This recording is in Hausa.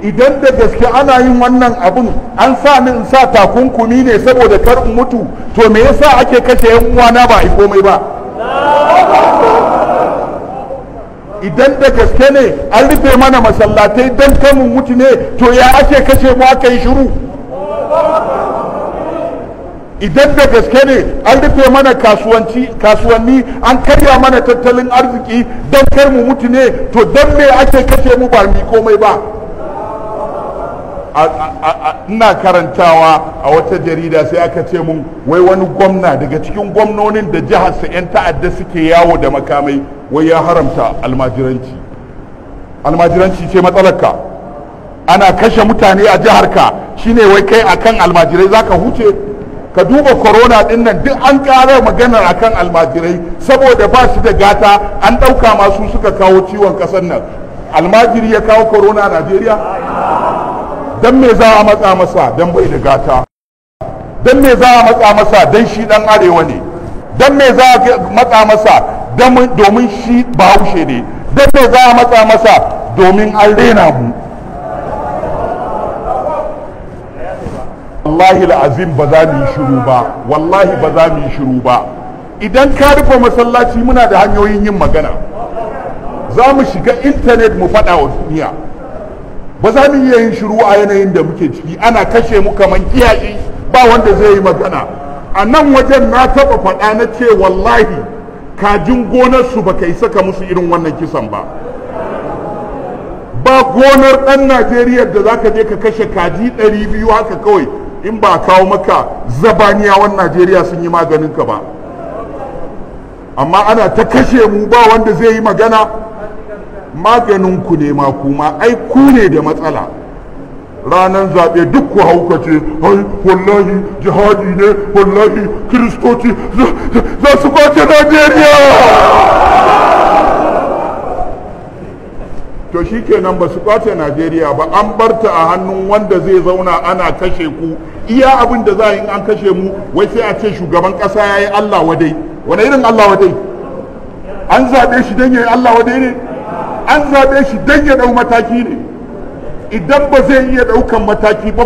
idan da gaske ana yin wannan abun an sa ni in sa takunkumi ne saboda kar in mutu, to me yasa ake kashe yan uwana ba a yi komai ba? Idan da gaske ne an rufe mana masallatai don kar mu mutu ne, to ya ake kashe mu aka yi shiru? Idan da gaske ne an rufe mana kasuwanni an karya mana tattalin arziki don kar mu mutu ne, to don me ake kashe mu ba mu komai ba? Ina karantawa a wata jarida sai aka ce mun wai wani gwamna daga cikin gwamnonin da jiharsa 'yan ta'adda suke yawo da makamai wai ya haramta almajiranci. Almajiranci ce matsalarka, ana kashe mutane a jiharka shine wai kai akan almajirai zaka huce? Ka duba corona din nan duk an ƙara maganar akan almajirai saboda ba su da gata, an ɗauka masu suka kawo ciwon ƙasar nan. Almajiri ya kawo corona a Najeriya? Dan me za a matsa masa dan bai da gata? Dan me za a matsa masa dan shi dan arewa ne? Dan me za a matsa masa domin shi bahaushe ne? Dan me za a matsa masa domin an rena mu? Wallahi la'azim ba za mu yi shiru ba, wallahi ba za mu yi shiru ba. Idan ka rufe masallaci muna da hanyoyin yin magana, za mu shiga intanet mu faɗa wa duniya. Ba za mu iya yin shiru a yanayin da muke ciki, ana kashe mu kamar kiyaye, ba wanda zai yi magana. A nan wajen na taɓa faɗa na ce wallahi kajin gonarsu ba ka yi saka musu irin wannan kisan ba. Ba gonar ɗan Najeriya da za ka je ka kashe kaji 200 haka kawai in ba kawo maka zabaniyawan Najeriya sun yi maganin ka ba. Amma ana ta kashe mu ba wanda zai yi magana. Maganin ku ne ma kuma ai ku ne da matsala. Ranar zaɓe duk ku haukace, ai wallahi jihadi ne, wallahi kiristoci za su kwace Najeriya. To shi kenan ba su kwace Najeriya ba, an barta a hannun wanda zai zauna ana kashe ku. Iya abin da za a yi an kashe mu wai sai a ce shugaban ƙasa ya yi Allah wadai. Wane irin Allah wadai? An zaɓe shi don ya yi Allah wadai ne? An zaɓe shi don ya ɗau mataki ne. Idan ba zai iya ɗaukan mataki ba,